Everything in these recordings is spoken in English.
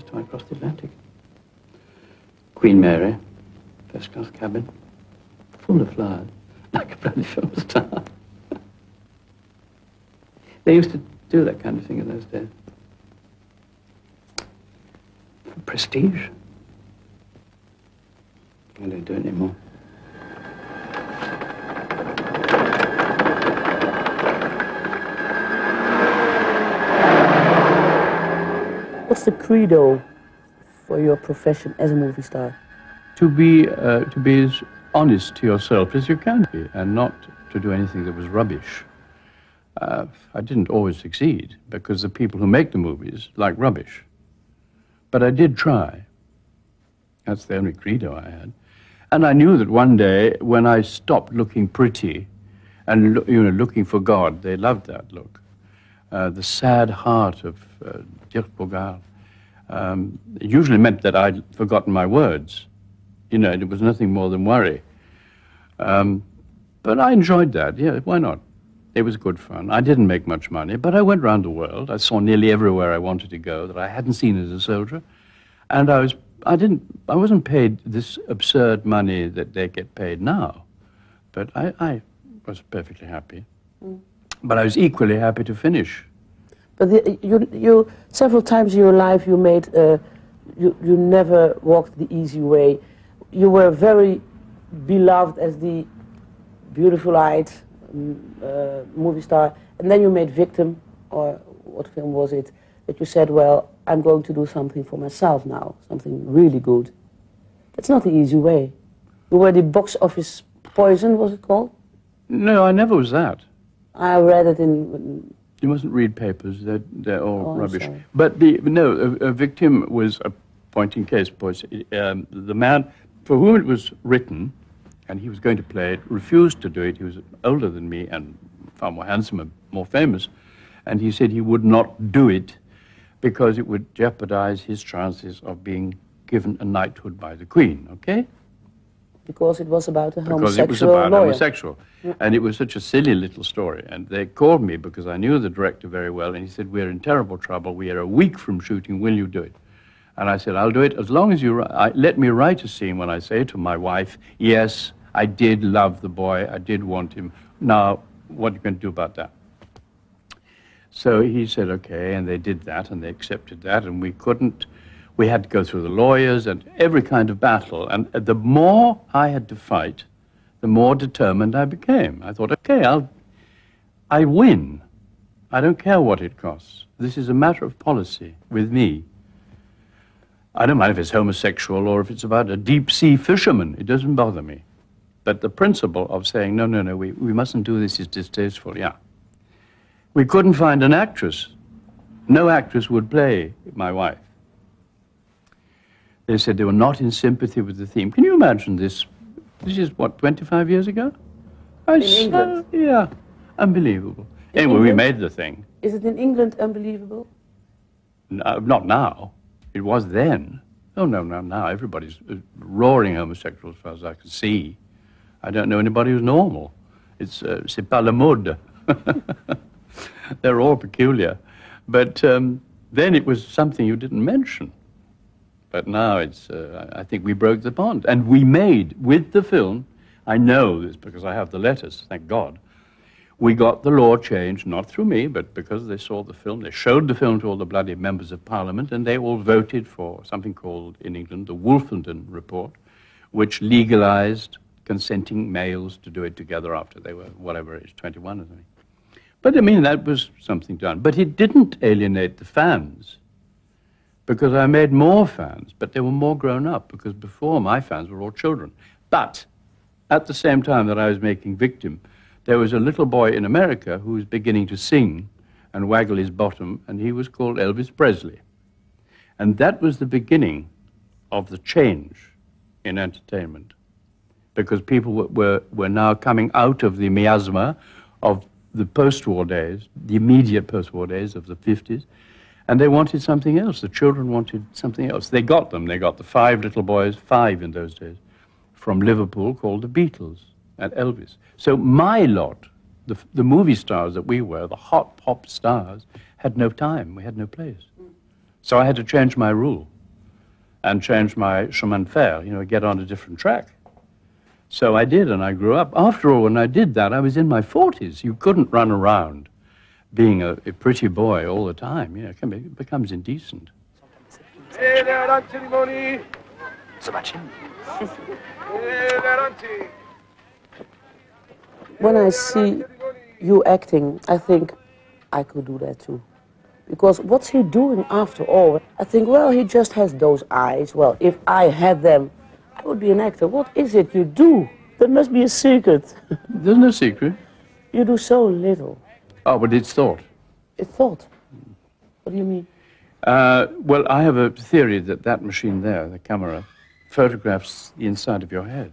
time I crossed the Atlantic. Queen Mary, first-class cabin, full of flowers, like a bloody film star. They used to do that kind of thing in those days. For prestige. I don't do it anymore. What's the credo for your profession as a movie star? To be as honest to yourself as you can be, and not to do anything that was rubbish. I didn't always succeed, because the people who make the movies like rubbish. But I did try. That's the only credo I had. And I knew that one day, when I stopped looking pretty and looking for God, they loved that look. The sad heart of Dirk Bogarde. It usually meant that I'd forgotten my words. It was nothing more than worry. But I enjoyed that. Yeah, why not? It was good fun. I didn't make much money, but I went around the world. I saw nearly everywhere I wanted to go that I hadn't seen as a soldier. And I wasn't paid this absurd money that they get paid now. But I was perfectly happy. Mm. But I was equally happy to finish. But you several times in your life you made, you never walked the easy way. You were very beloved as the beautiful-eyed movie star, and then you made Victim, or what film was it, that you said, well, I'm going to do something for myself now, something really good. That's not the easy way. You were the box office poison, was it called? No, I never was that. I read it in... You mustn't read papers, they're all rubbish. Sorry. But a Victim was a point in case, boys. The man for whom it was written, and he was going to play it, refused to do it. He was older than me and far more handsome and more famous. And he said he would not do it because it would jeopardize his chances of being given a knighthood by the Queen, okay? Because it was about a homosexual Because it was about lawyer. homosexual. Yeah. And it was such a silly little story. And they called me because I knew the director very well, and he said, we're in terrible trouble. We are a week from shooting. Will you do it? And I said, I'll do it as long as you let me write a scene when I say to my wife, yes, I did love the boy. I did want him. Now, what are you going to do about that? So he said, okay, and they did that, and they accepted that, and we had to go through the lawyers and every kind of battle. And the more I had to fight, the more determined I became. I thought, okay, I win. I don't care what it costs. This is a matter of policy with me. I don't mind if it's homosexual or if it's about a deep-sea fisherman. It doesn't bother me. But the principle of saying, no, we mustn't do this is distasteful, yeah. We couldn't find an actress. No actress would play my wife. They said they were not in sympathy with the theme. Can you imagine this? This is, what, 25 years ago? In England? Yeah, unbelievable. In anyway, England? we made the thing. Is it in England unbelievable? No, not now. It was then. Oh, no, now everybody's roaring homosexual as far as I can see. I don't know anybody who's normal. C'est pas la mode. They're all peculiar. But then it was something you didn't mention. But now it's, I think we broke the bond. And we made, with the film, I know this because I have the letters, thank God, we got the law changed, not through me, but because they saw the film. They showed the film to all the bloody members of Parliament, and they all voted for something called, in England, the Wolfenden Report, which legalized consenting males to do it together after they were, whatever age, 21 or something. But, I mean, that was something done. But it didn't alienate the fans, because I made more fans, but they were more grown up, because before my fans were all children. But at the same time that I was making Victim, there was a little boy in America who was beginning to sing and waggle his bottom, and he was called Elvis Presley. And that was the beginning of the change in entertainment, because people were now coming out of the miasma of the post-war days, the immediate post-war days of the 50s, and they wanted something else. The children wanted something else. They got them. They got the 5 little boys, 5 in those days, from Liverpool called the Beatles and Elvis. So my lot, the movie stars that we were, the hot pop stars, had no time. We had no place. So I had to change my rule. and change my chemin de fer, get on a different track. So I did, and I grew up. After all, when I did that, I was in my 40s. You couldn't run around being a pretty boy all the time. It becomes indecent. When I see you acting, I think I could do that too. Because what's he doing after all? I think, well, he just has those eyes. Well, if I had them, I would be an actor. What is it you do? There must be a secret. There's no secret. You do so little. Oh, but it's thought. It's thought. What do you mean? Well, I have a theory that machine there, the camera, photographs the inside of your head.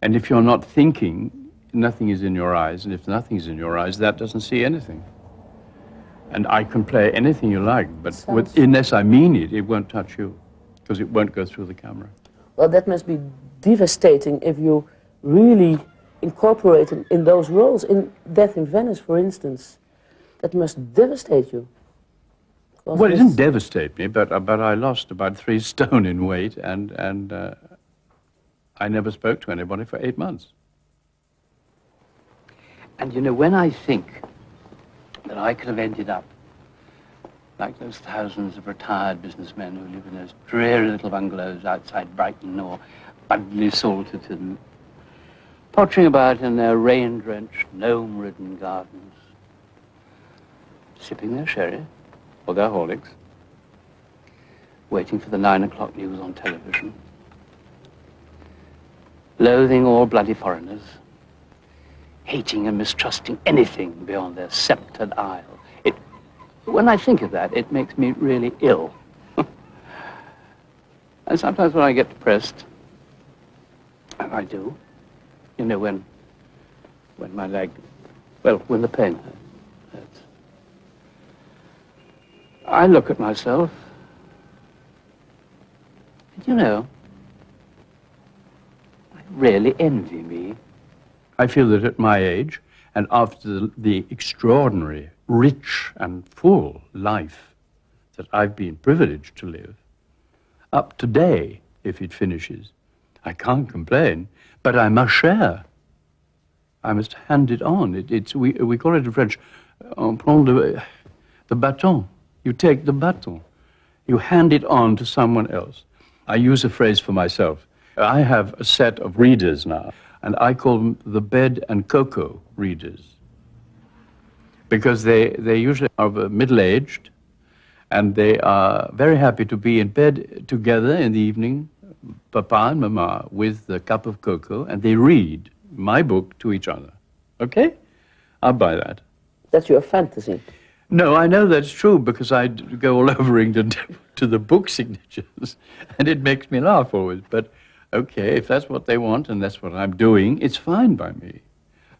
And if you're not thinking, nothing is in your eyes. And if nothing is in your eyes, that doesn't see anything. And I can play anything you like, but unless I mean it, it won't touch you, because it won't go through the camera. Well, that must be devastating if you really incorporate in those roles. In Death in Venice, for instance, that must devastate you. Well, it didn't devastate me, but I lost about 3 stone in weight, and I never spoke to anybody for 8 months. And when I think that I could have ended up like those thousands of retired businessmen who live in those dreary little bungalows outside Brighton or Budley Salterton, pottering about in their rain-drenched, gnome-ridden gardens, sipping their sherry or their Horlicks, waiting for the 9 o'clock news on television, loathing all bloody foreigners, hating and mistrusting anything beyond their sceptred isle. When I think of that, it makes me really ill. And sometimes when I get depressed, and I do, when my leg, when the pain hurts, I look at myself, and I really envy me. I feel that at my age, and after the extraordinary, rich and full life that I've been privileged to live, up today, if it finishes, I can't complain, but I must share. I must hand it on. We call it in French, on prend the bâton. You take the bâton. You hand it on to someone else. I use a phrase for myself. I have a set of readers now, and I call them the bed and cocoa readers, because they usually are middle-aged, and they are very happy to be in bed together in the evening, Papa and Mama, with a cup of cocoa, and they read my book to each other. Okay? I'll buy that. That's your fantasy. No, I know that's true, because I go all over England to the book signatures, and it makes me laugh always. But okay, if that's what they want and that's what I'm doing, it's fine by me.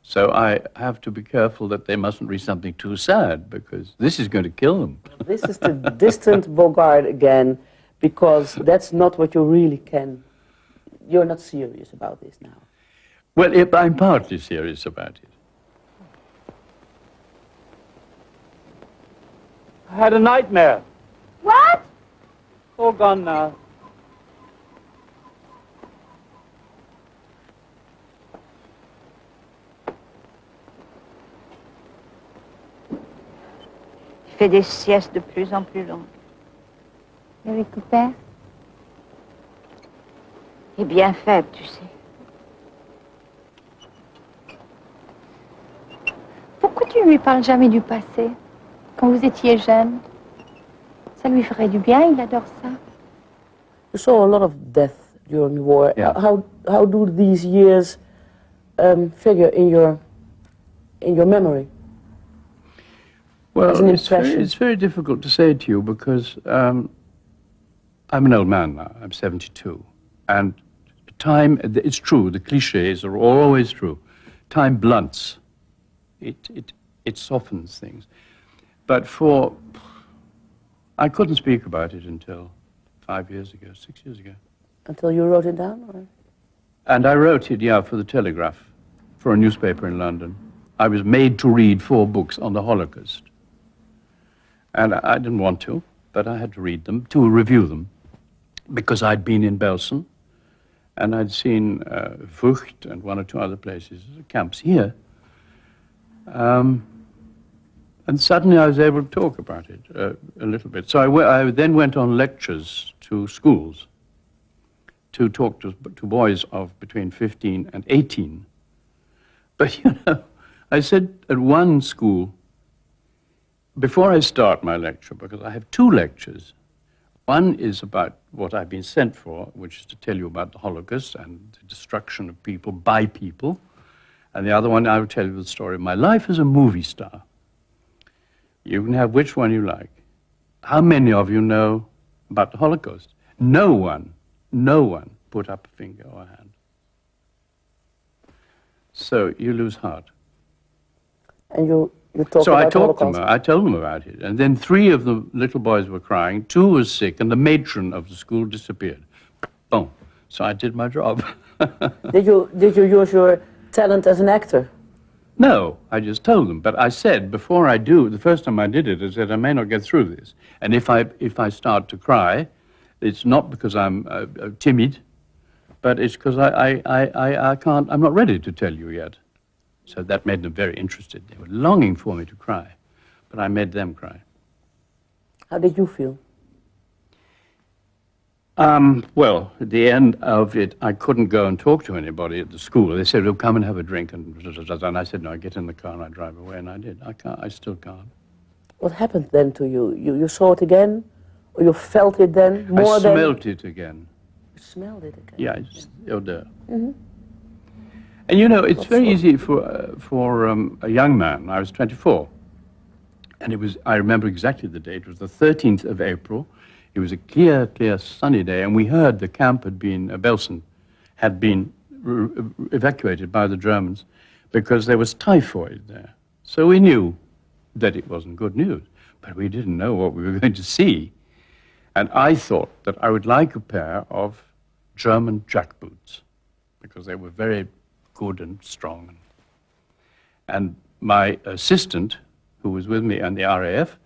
So I have to be careful that they mustn't read something too sad, because this is going to kill them. This is the distant Bogarde again, because that's not what you really can. You're not serious about this now. Well, I'm partly serious about it. I had a nightmare. What? All gone now. Il fait des siestes de plus en plus longues. Et avec ton père? Et bien faible, tu sais. Pourquoi tu ne lui parles jamais du passé, quand vous étiez jeune? Ça lui ferait du bien, il adore ça. You saw a lot of death during the war. Yeah. How do these years figure in your memory? As an Well, impression? it's very difficult to say to you, because I'm an old man now. I'm 72. And time, it's true, the cliches are always true. Time blunts. It softens things. But I couldn't speak about it until 5 years ago, 6 years ago. Until you wrote it down? Or? And I wrote it, for the Telegraph, for a newspaper in London. I was made to read 4 books on the Holocaust. And I didn't want to, but I had to read them, to review them. because I'd been in Belsen, and I'd seen Vught and one or two other places, camps here. And suddenly I was able to talk about it a little bit. So I then went on lectures to schools to talk to boys of between 15 and 18. But, you know, I said at one school, before I start my lecture, because I have two lectures, one is about what I've been sent for, which is to tell you about the Holocaust and the destruction of people by people, and the other one I will tell you the story of my life as a movie star. You can have which one you like. How many of you know about the Holocaust? No one put up a finger or a hand. So you lose heart. And you talk So about I talked to Holocaust. them, I told them about it. And then 3 of the little boys were crying, 2 were sick, and the matron of the school disappeared. Boom. So I did my job. Did you use your talent as an actor? No, I just told them. But I said, before I do, the first time I did it, I said, I may not get through this. And if I start to cry, it's not because I'm timid, but it's because I can't, I'm not ready to tell you yet. So that made them very interested. They were longing for me to cry, but I made them cry. How did you feel? Well, at the end of it, I couldn't go and talk to anybody at the school. They said, "Well, come and have a drink," and I said, "No, I get in the car and I drive away," and I did. I still can't. What happened then to you? You saw it again? Or you felt it then? More I than... smelled it again. You smelled it again? Yeah, it's odor. And you know, it's very easy for a young man. I was 24, and it was, I remember exactly the date, it was the 13th of April. It was a clear, sunny day, and we heard the camp had been, Belsen, had been evacuated by the Germans because there was typhoid there. So we knew that it wasn't good news, but we didn't know what we were going to see. And I thought that I would like a pair of German jackboots because they were very good and strong. And my assistant, who was with me in the RAF,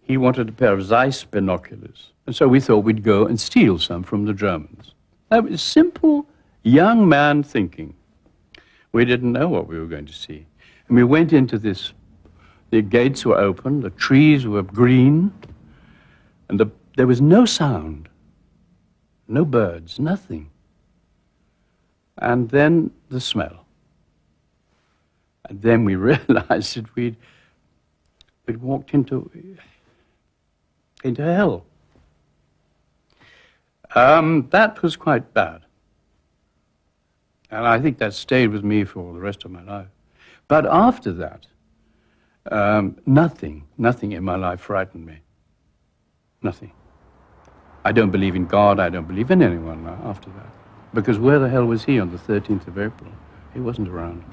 he wanted a pair of Zeiss binoculars. And so we thought we'd go and steal some from the Germans. That was simple young man thinking. We didn't know what we were going to see. And we went into this, the gates were open, the trees were green, and there was no sound, no birds, nothing. And then the smell. And then we realized that we'd walked into hell. That was quite bad. And I think that stayed with me for the rest of my life. But after that, nothing in my life frightened me. Nothing. I don't believe in God, I don't believe in anyone after that. Because where the hell was he on the 13th of April? He wasn't around.